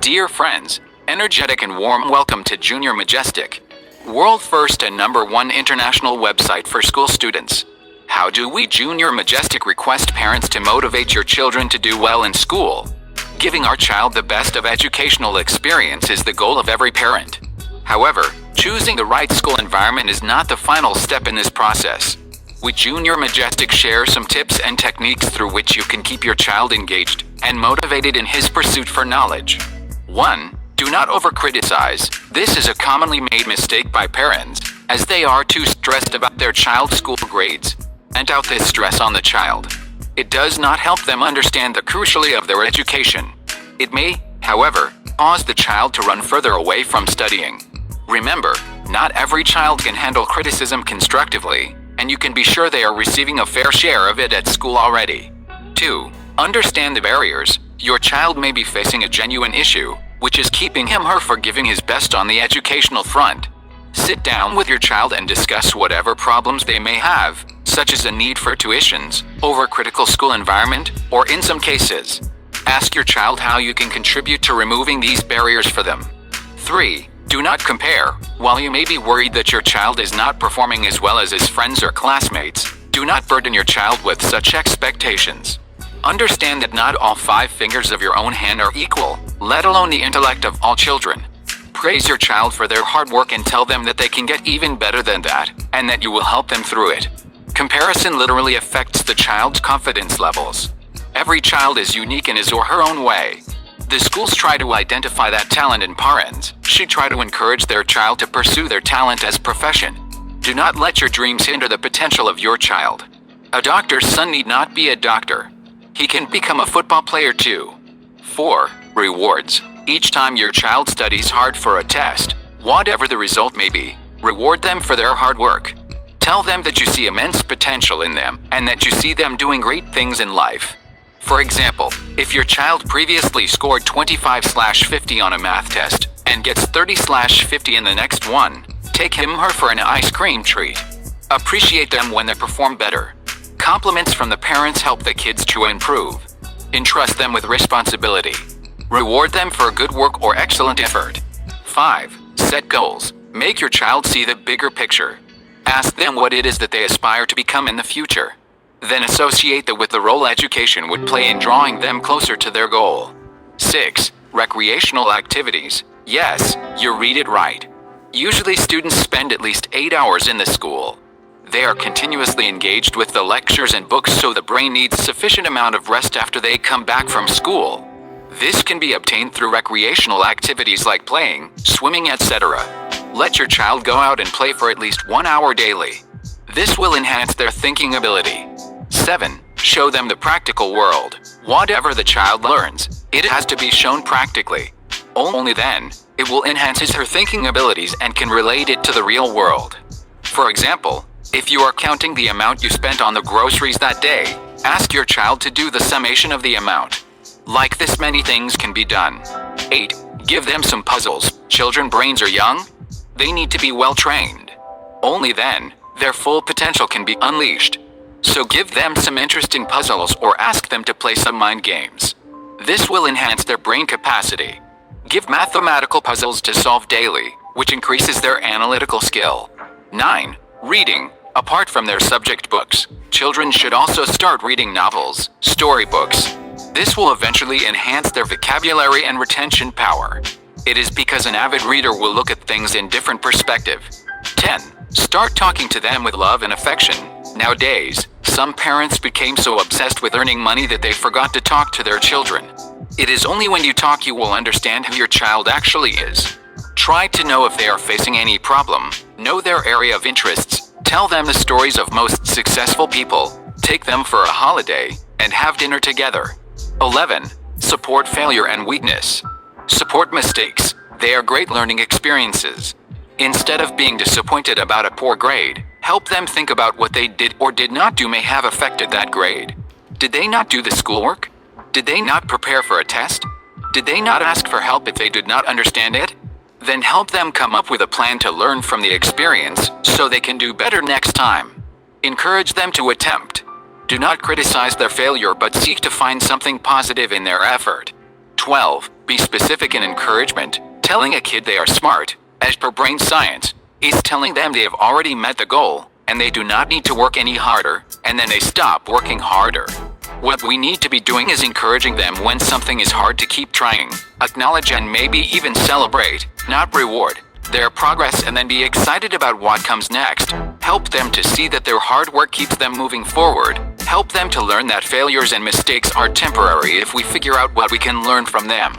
Dear friends, energetic and warm welcome to Junior Majestic, world first and #1 international website for school students. How do we Junior Majestic request parents to motivate your children to do well in school? Giving our child the best of educational experience is the goal of every parent. However, choosing the right school environment is not the final step in this process. We Junior Majestic share some tips and techniques through which you can keep your child engaged and motivated in his pursuit for knowledge. 1. Do not over-criticize. This is a commonly made mistake by parents, as they are too stressed about their child's school grades and out this stress on the child. It does not help them understand the cruciality of their education. It may, however, cause the child to run further away from studying. Remember, not every child can handle criticism constructively, and you can be sure they are receiving a fair share of it at school already. 2. Understand the barriers. Your child may be facing a genuine issue, which is keeping him or her from giving his best on the educational front. Sit down with your child and discuss whatever problems they may have, such as a need for tuitions, overcritical school environment, or in some cases, ask your child how you can contribute to removing these barriers for them. 3. Do not compare. While you may be worried that your child is not performing as well as his friends or classmates, do not burden your child with such expectations. Understand that not all 5 fingers of your own hand are equal, let alone the intellect of all children. Praise your child for their hard work and tell them that they can get even better than that, and that you will help them through it. Comparison literally affects the child's confidence levels. Every child is unique in his or her own way. The schools try to identify that talent in parents should try to encourage their child to pursue their talent as profession. Do not let your dreams hinder the potential of your child. A doctor's son need not be a doctor. He can become a football player too. 4. Rewards. Each time your child studies hard for a test, whatever the result may be, reward them for their hard work. Tell them that you see immense potential in them and that you see them doing great things in life. For example, if your child previously scored 25/50 on a math test and gets 30/50 in the next one, take him or her for an ice cream treat. Appreciate them when they perform better. Compliments from the parents help the kids to improve. Entrust them with responsibility. Reward them for good work or excellent effort. 5. Set goals. Make your child see the bigger picture. Ask them what it is that they aspire to become in the future. Then associate that with the role education would play in drawing them closer to their goal. 6. Recreational activities. Yes, you read it right. Usually students spend at least 8 hours in the school. They are continuously engaged with the lectures and books, so the brain needs sufficient amount of rest after they come back from school. This can be obtained through recreational activities like playing, swimming, etc. Let your child go out and play for at least 1 hour daily. This will enhance their thinking ability. 7. Show them the practical world. Whatever the child learns, it has to be shown practically. Only then, it will enhance his or her thinking abilities and can relate it to the real world. For example, if you are counting the amount you spent on the groceries that day, ask your child to do the summation of the amount. Like this, many things can be done. 8. Give them some puzzles. Children's brains are young. They need to be well trained. Only then, their full potential can be unleashed. So give them some interesting puzzles or ask them to play some mind games. This will enhance their brain capacity. Give mathematical puzzles to solve daily, which increases their analytical skill. 9. Reading. Apart from their subject books, children should also start reading novels, storybooks. This will eventually enhance their vocabulary and retention power. It is because an avid reader will look at things in different perspective. 10. Start talking to them with love and affection. Nowadays, some parents became so obsessed with earning money that they forgot to talk to their children. It is only when you talk you will understand who your child actually is. Try to know if they are facing any problem, know their area of interests, tell them the stories of most successful people, take them for a holiday, and have dinner together. 11. Support failure and weakness. Support mistakes. They are great learning experiences. Instead of being disappointed about a poor grade, help them think about what they did or did not do may have affected that grade. Did they not do the schoolwork? Did they not prepare for a test? Did they not ask for help if they did not understand it? Then help them come up with a plan to learn from the experience so they can do better next time. Encourage them to attempt. Do not criticize their failure but seek to find something positive in their effort. 12. Be specific in encouragement. Telling a kid they are smart, as per brain science, is telling them they have already met the goal, and they do not need to work any harder, and then they stop working harder. What we need to be doing is encouraging them when something is hard to keep trying, acknowledge and maybe even celebrate, not reward, their progress and then be excited about what comes next. Help them to see that their hard work keeps them moving forward. Help them to learn that failures and mistakes are temporary if we figure out what we can learn from them.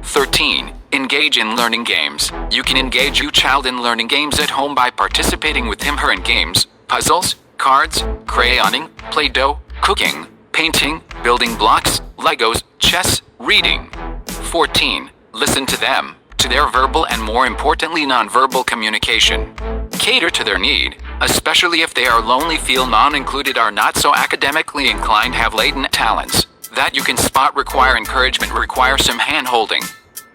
13. Engage in learning games. You can engage your child in learning games at home by participating with him/her in games, puzzles, cards, crayoning, Play-Doh, cooking, painting, building blocks, Legos, chess, reading. 14. Listen to them, to their verbal and more importantly nonverbal communication. Cater to their need, especially if they are lonely, feel non-included, are not so academically inclined, have latent talents that you can spot, require encouragement, require some hand-holding.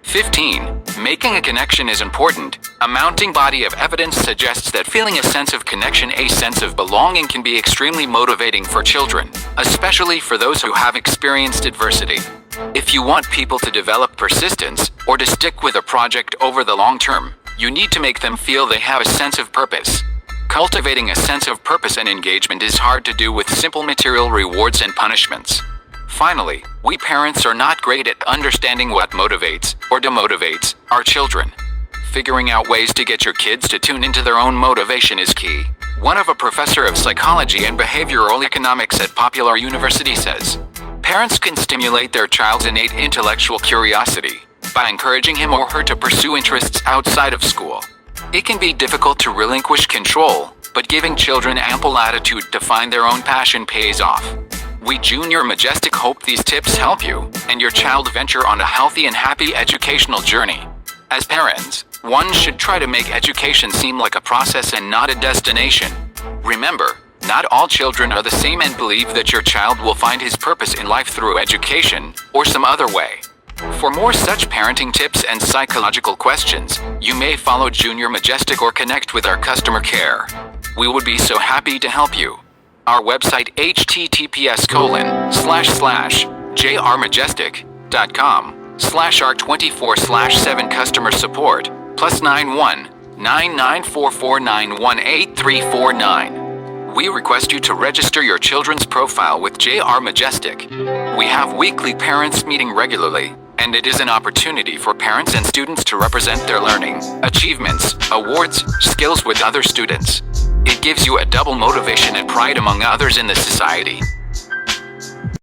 15. Making a connection is important. A mounting body of evidence suggests that feeling a sense of connection, a sense of belonging, can be extremely motivating for children, especially for those who have experienced adversity. If you want people to develop persistence, or to stick with a project over the long term, you need to make them feel they have a sense of purpose. Cultivating a sense of purpose and engagement is hard to do with simple material rewards and punishments. Finally, we parents are not great at understanding what motivates or demotivates our children. Figuring out ways to get your kids to tune into their own motivation is key. One of a professor of psychology and behavioral economics at Popular University says, parents can stimulate their child's innate intellectual curiosity by encouraging him or her to pursue interests outside of school. It can be difficult to relinquish control, but giving children ample latitude to find their own passion pays off. We Junior Majestic hope these tips help you and your child venture on a healthy and happy educational journey. As parents, one should try to make education seem like a process and not a destination. Remember, not all children are the same, and believe that your child will find his purpose in life through education or some other way. For more such parenting tips and psychological questions, you may follow Junior Majestic or connect with our customer care. We would be so happy to help you. Our website https://jrmajestic.com/r24/7 customer support +91 9944918349. We request you to register your children's profile with JR Majestic. We have weekly parents meeting regularly, and it is an opportunity for parents and students to represent their learning, achievements, awards, skills with other students. It gives you a double motivation and pride among others in the society.